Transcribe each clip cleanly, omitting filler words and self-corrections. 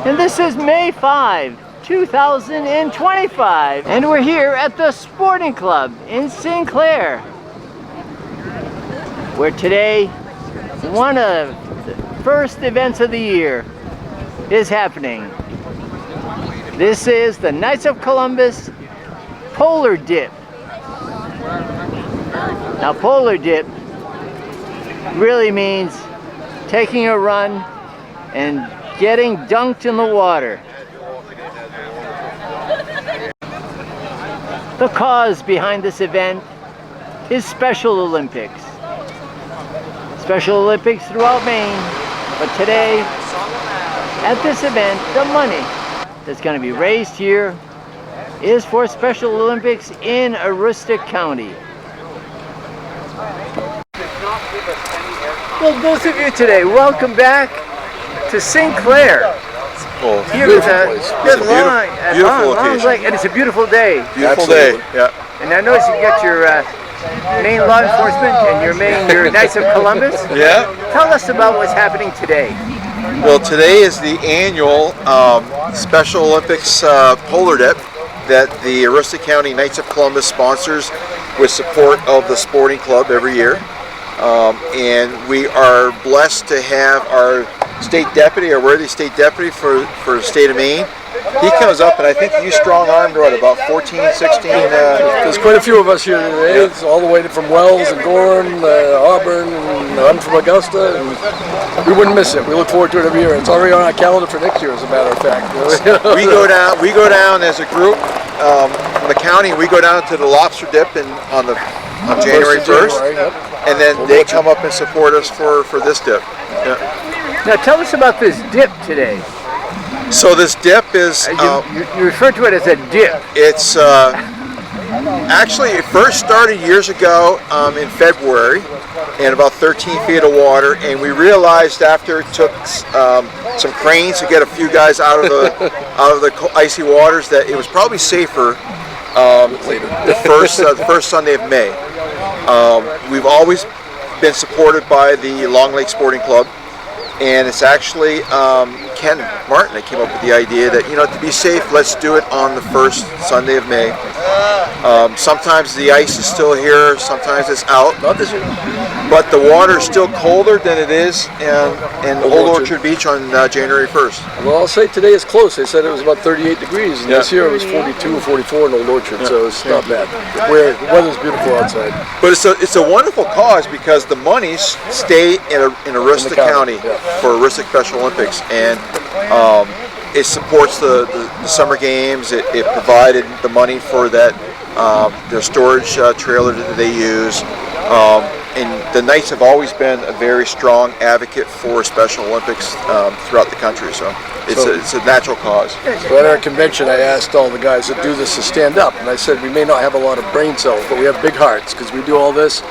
And this is May 5, 2025, and we're here at the Sporting Club in Sinclair, where today one of the first events of the year is happening. This is the Knights of Columbus Polar Dip. Now, polar dip really means taking a run and getting dunked in the water. The cause behind this event is Special Olympics. Special Olympics throughout Maine, but today, at this event, the money that's going to be raised here is for Special Olympics in Aroostook County. Well, both of you today, welcome back to Sinclair. Well, Here beautiful is place. beautiful location. And it's a beautiful day. Beautiful day, yeah. And I noticed you got your Maine law enforcement and your Knights of Columbus. Yeah. Tell us about what's happening today. Well, today is the annual Special Olympics Polar Dip that the Aroostook County Knights of Columbus sponsors with support of the Sporting Club every year. And we are blessed to have our state deputy, our worthy state deputy for the state of Maine. He comes up, and I think you strong-armed about 14, 16. There's quite a few of us here today. It's all the way from Wells and Gorham, Auburn, and I'm from Augusta, and we wouldn't miss it. We look forward to it every year. It's already on our calendar for next year, as a matter of fact. We go down as a group from the county. We go down to the lobster dip on January 1st, and then they come up and support us for this dip. Yeah. Now tell us about this dip today. So this dip is... you refer to it as a dip. It's actually, it first started years ago in February in about 13 feet of water, and we realized after it took some cranes to get a few guys out of the icy waters that it was probably safer the first Sunday of May. We've always been supported by the Long Lake Sporting Club, and it's actually Ken Martin that came up with the idea that, to be safe, let's do it on the first Sunday of May. Sometimes the ice is still here, sometimes it's out. Not this year. But the water is still colder than it is in Old Orchard Beach on January 1st. Well, I'll say today is close. They said it was about 38 degrees, and this year it was 42 or 44 in Old Orchard, so it's not bad. The weather's beautiful outside. But it's a wonderful cause because the monies stay in Aroostook County for Aroostook Special Olympics, and it supports the summer games. It provided the money for that the storage trailer that they use. And the Knights have always been a very strong advocate for Special Olympics throughout the country, so it's a natural cause. So at our convention, I asked all the guys that do this to stand up, and I said we may not have a lot of brain cells, but we have big hearts because we do all this,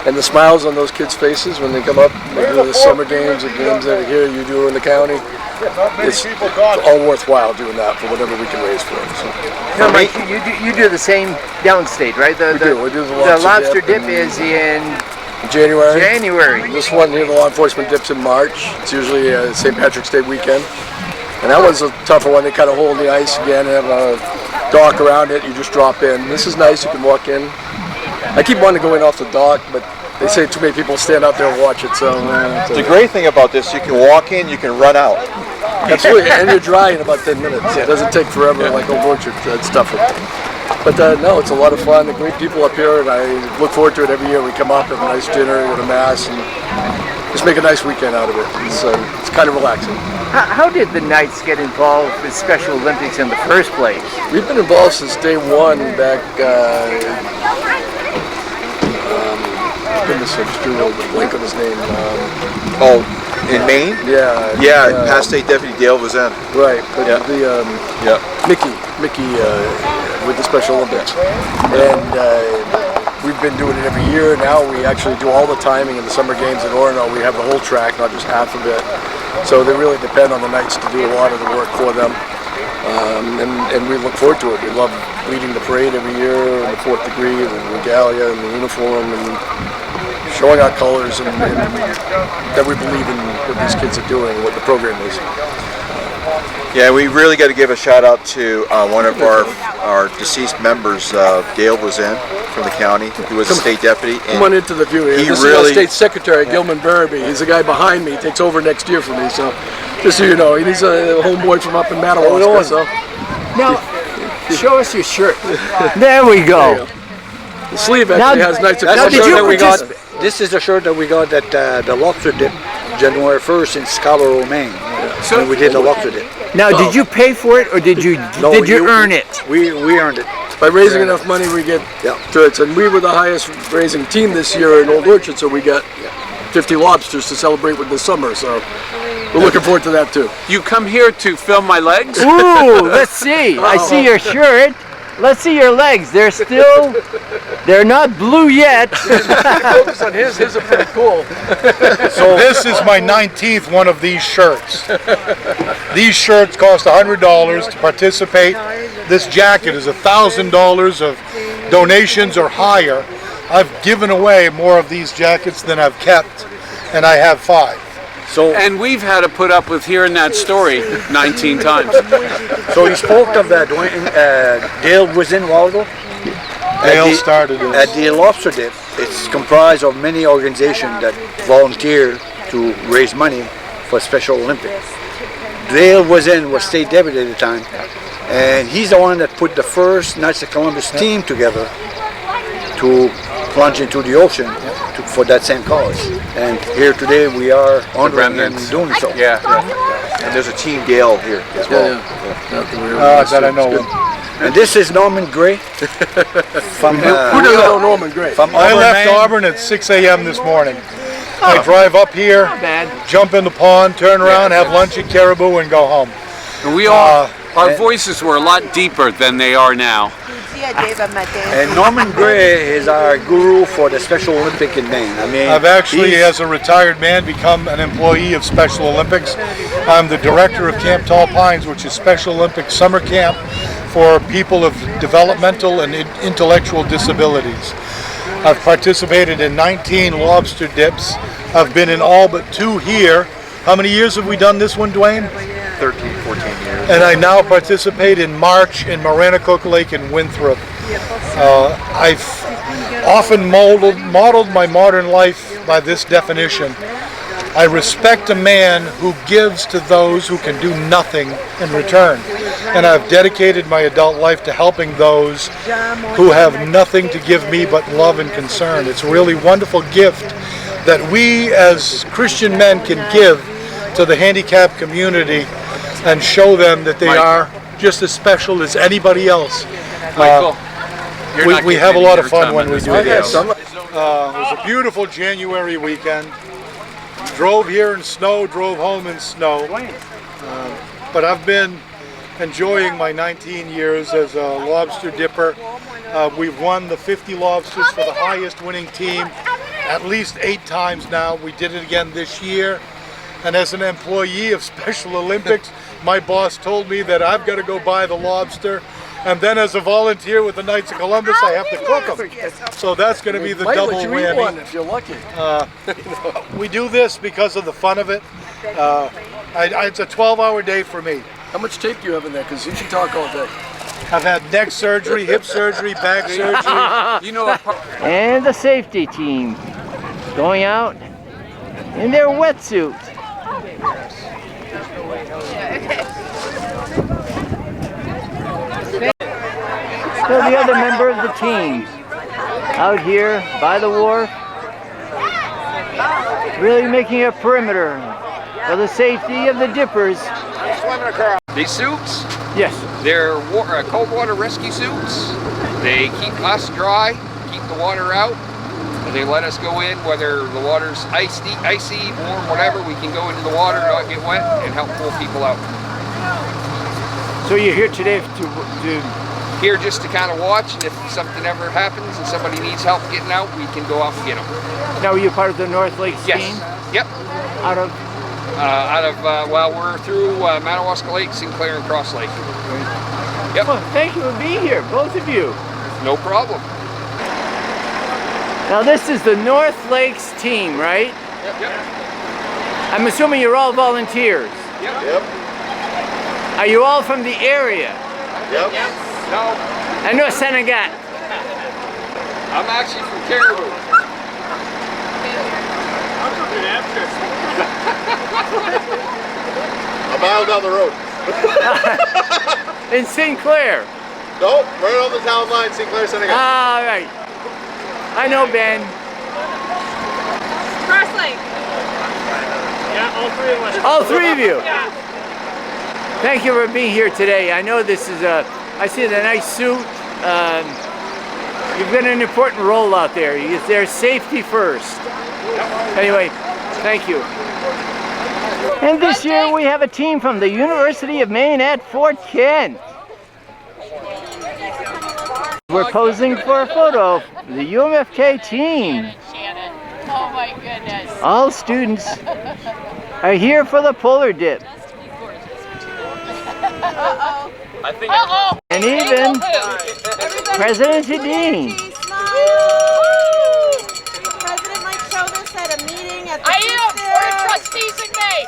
and the smiles on those kids' faces when they come up, they do the summer games, the games that are here, you do in the county. It's all worthwhile doing that for whatever we can raise for them. So. No, Mike, you do the same downstate, right? We do the lobster dip is in January. This one here, the law enforcement dip's in March. It's usually St. Patrick's Day weekend. And that one's a tougher one. They cut a hole in the ice again and have a dock around it. You just drop in. This is nice. You can walk in. I keep wanting to go in off the dock, but they say too many people stand out there and watch it. So the great thing about this, you can walk in, you can run out. Absolutely, and you're dry in about 10 minutes. It doesn't take forever like Old Orchard stuff. But no, it's a lot of fun. The great people up here, and I look forward to it every year. We come up, have a nice dinner, with a mass, and just make a nice weekend out of it. It's kind of relaxing. How did the Knights get involved with Special Olympics in the first place? We've been involved since day one back. Goodness, I just drew a blank on his name. In Maine? Yeah. Past state deputy Dale was in. Right, but Mickey with the Special Olympics, and we've been doing it every year. Now we actually do all the timing in the summer games in Orono. We have the whole track, not just half of it. So they really depend on the Knights to do a lot of the work for them, and we look forward to it. We love leading the parade every year, in the 4th degree, the regalia, and the uniform, and showing our colors and that we believe in what these kids are doing, what the program is. Yeah, we really got to give a shout out to one of our deceased members. Dale was in from the county. He was a state deputy. And come on into the view. This is our state secretary, Gilman Barabee. He's the guy behind me. He takes over next year for me. So, just so you know, he's a homeboy from up in Madawaska. So. Now, show us your shirt. There we go. The sleeve actually has Knights of That's the Columbus. shirt that we got. This is the shirt that we got at the lobster dip, January 1st in Scarborough, Maine. So when we did the lobster dip. Now, did you pay for it, or did you earn it? We earned it. By raising enough money, we get to it. And we were the highest raising team this year in Old Orchard, so we got 50 lobsters to celebrate with this summer. So we're looking forward to that too. You come here to film my legs? Ooh, let's see. I see your shirt. Let's see your legs. They're not blue yet. Focus on his. His are pretty cool. So this is my 19th one of these shirts. These shirts cost $100 to participate. This jacket is $1,000 of donations or higher. I've given away more of these jackets than I've kept, and I have 5. And we've had to put up with hearing that story 19 times. So you spoke of that, Dale was in Waldo? Dale started it. At the lobster dip, it's comprised of many organizations that volunteer to raise money for Special Olympics. Dale was state deputy at the time, and he's the one that put the first Knights of Columbus team together to plunge into the ocean for that same cause. And here today we are honoring and doing so. Yeah. And there's a Team Dale here as well. That I know of. And this is Norman Gray. From, Who doesn't know Norman Gray? From I Auburn, left Maine. Auburn at 6 a.m. this morning. I drive up here, jump in the pond, turn around, have lunch at Caribou, and go home. And we all, our voices were a lot deeper than they are now. And Norman Gray is our guru for the Special Olympic in Maine. I mean, I've actually, as a retired man, become an employee of Special Olympics. I'm the director of Camp Tall Pines, which is Special Olympics summer camp for people of developmental and intellectual disabilities. I've participated in 19 lobster dips. I've been in all but 2 here. How many years have we done this one, Dwayne? 13, 14 years. And I now participate in March in Maranacook Lake in Winthrop. I've often modeled my modern life by this definition. I respect a man who gives to those who can do nothing in return. And I've dedicated my adult life to helping those who have nothing to give me but love and concern. It's a really wonderful gift that we as Christian men can give to the handicapped community and show them that they are just as special as anybody else. Michael, We have a lot of fun when we do this. It was a beautiful January weekend. Drove here in snow, drove home in snow. But I've been enjoying my 19 years as a lobster dipper. We've won the 50 lobsters for the highest winning team at least 8 times now. We did it again this year. And as an employee of Special Olympics, my boss told me that I've got to go buy the lobster. And then as a volunteer with the Knights of Columbus, I have to cook them. So that's going to be the double whammy. One if you're lucky. We do this because of the fun of it. It's a 12-hour day for me. How much tape do you have in there? Because you can talk all day. I've had neck surgery, hip surgery, back surgery. You know, And the safety team going out in their wetsuit. So the other member of the team out here by the wharf, really making a perimeter for the safety of the dippers. These suits, Yes. they're cold water rescue suits. They keep us dry, keep the water out. They let us go in, whether the water's icy, warm, whatever, we can go into the water, not get wet, and help pull people out. So you're here today to Here just to kind of watch, and if something ever happens and somebody needs help getting out, we can go out and get them. now are you part of the North Lakes Yes. team? Yep. Out of Well, we're through Madawaska Lake, Sinclair, and Cross Lake. Yep. Well, thank you for being here, both of you. No problem. Now this is the North Lakes team, right? Yep. I'm assuming you're all volunteers. Yep. Are you all from the area? Yep. No, I know Senegal. I'm actually from Caribou. A mile down the road. In Sinclair. Nope, right on the town line, Sinclair, Senegal. All right. I know Ben. Crosslink. Yeah, all three of us. All three of you. Yeah. Thank you for being here today. I know this is I see the nice suit. You've got an important role out there. There's safety first. Anyway, thank you. And this year we have a team from the University of Maine at Fort Kent. We're posing for a photo of the UMFK team. Shannon. Oh my goodness. All students are here for the polar dip. Uh-oh. Uh-oh. And even President Dean. President might show this at a meeting at the I am. Sinclair. We're trustees in May.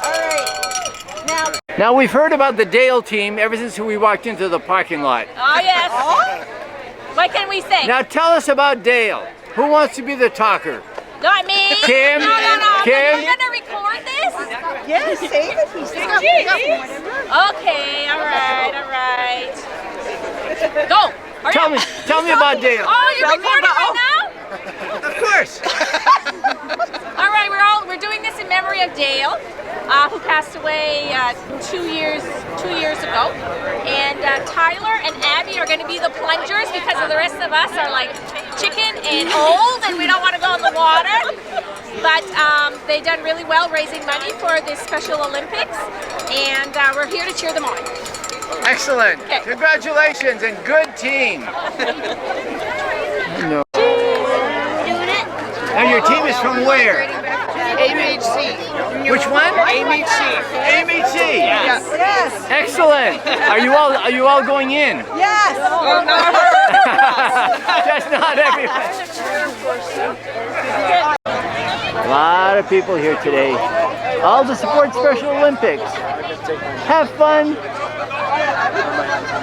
All right. Now we've heard about the Dale team ever since we walked into the parking lot. Oh, yes. What can we say? Now tell us about Dale. Who wants to be the talker? Not me. Kim? No. Kim? You're going to record this? Yes, save it. He's Okay, all right. Go. Hurry Tell up. me about Dale. Oh, you're recording right now? Of course. All right, we're doing this in memory of Dale, who passed away 2 years ago. And Tyler and Abby are going to be the plungers because the rest of us are like chicken and old, and we don't want to go in the water. But they done really well raising money for this Special Olympics, and we're here to cheer them on. Excellent. Okay. Congratulations and good team. No. Now your team is from where? AMHC. Which one? AMHC. AMHC. Yes. Yes. Excellent. Are you all going in? Yes. Oh, no. Just not everyone. A lot of people here today, all to support Special Olympics. Have fun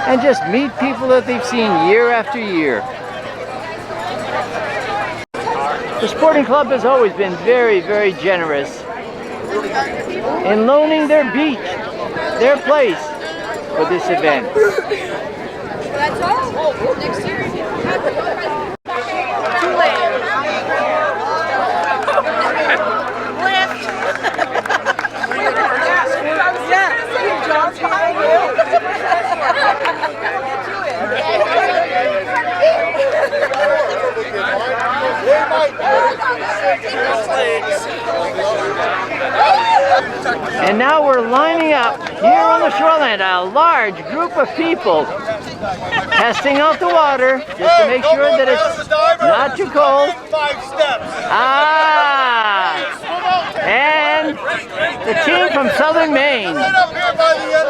and just meet people that they've seen year after year. The sporting club has always been very, very generous in loaning their beach, their place, for this event. That's all. Next year. And now we're lining up here on the shoreline, a large group of people testing out the water just to make sure that it's not too cold. 5 steps. Ah! And the team from Southern Maine. Up here by the end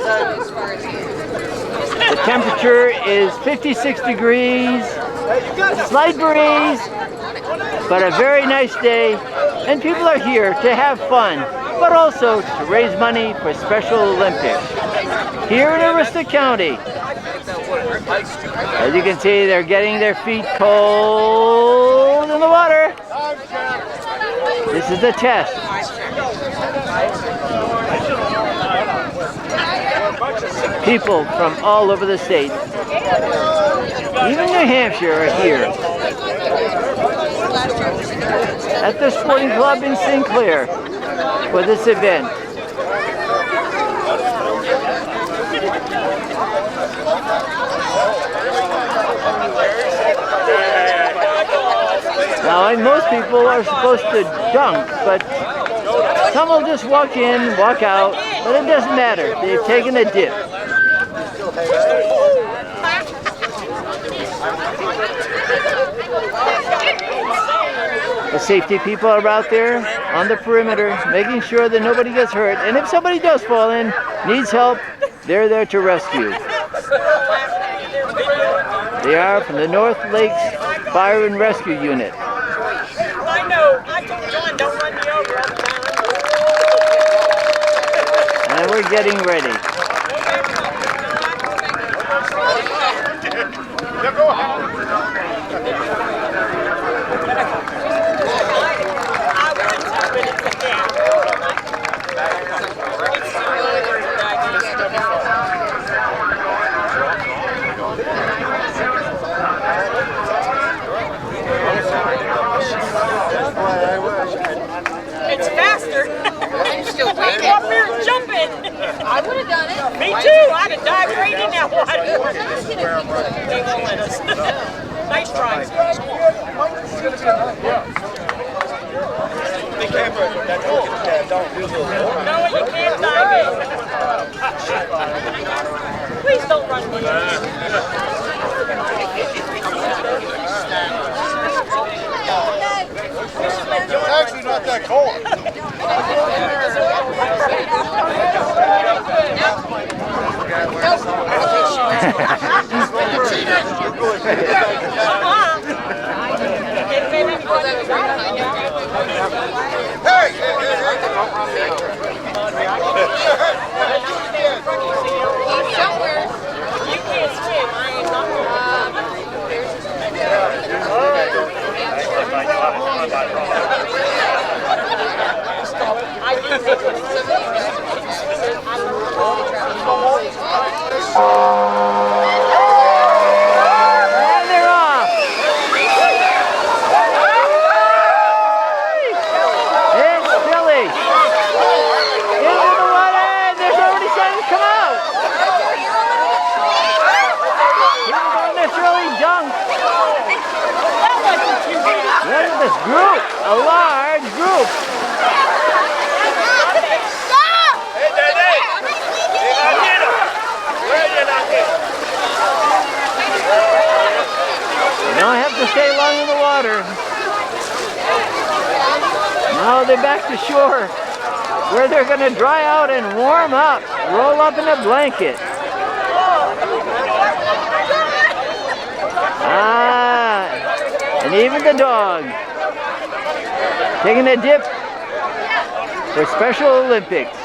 of The temperature is 56 degrees, slight breeze, but a very nice day. And people are here to have fun, but also to raise money for Special Olympics here in Aroostook County. As you can see, they're getting their feet cold in the water. This is the test. People from all over the state, even New Hampshire, are here at the Sporting Club in Sinclair for this event. Now, most people are supposed to dunk, but some will just walk in, walk out, but it doesn't matter. They've taken a dip. The safety people are out there on the perimeter, making sure that nobody gets hurt. And if somebody does fall in, needs help, they're there to rescue. They are from the North Lakes Fire and Rescue Unit. I know. I told John, don't run me over. we're getting ready. It's faster. I'm still waiting. Up here jumping. I would have done it. Me too. I'd have dived right in that water. They won't let us. Nice try. No, you can't dive in. Please don't run me. It's actually not that cold. You can't swim. I ain't not. And they're off. It's Billy. Into the water. There's already starting to come out. He's going to really dunk. Look at this group. A large group. You don't have to stay long in the water. Now they're back to shore, where they're going to dry out and warm up, roll up in a blanket. And even the dog taking a dip for Special Olympics.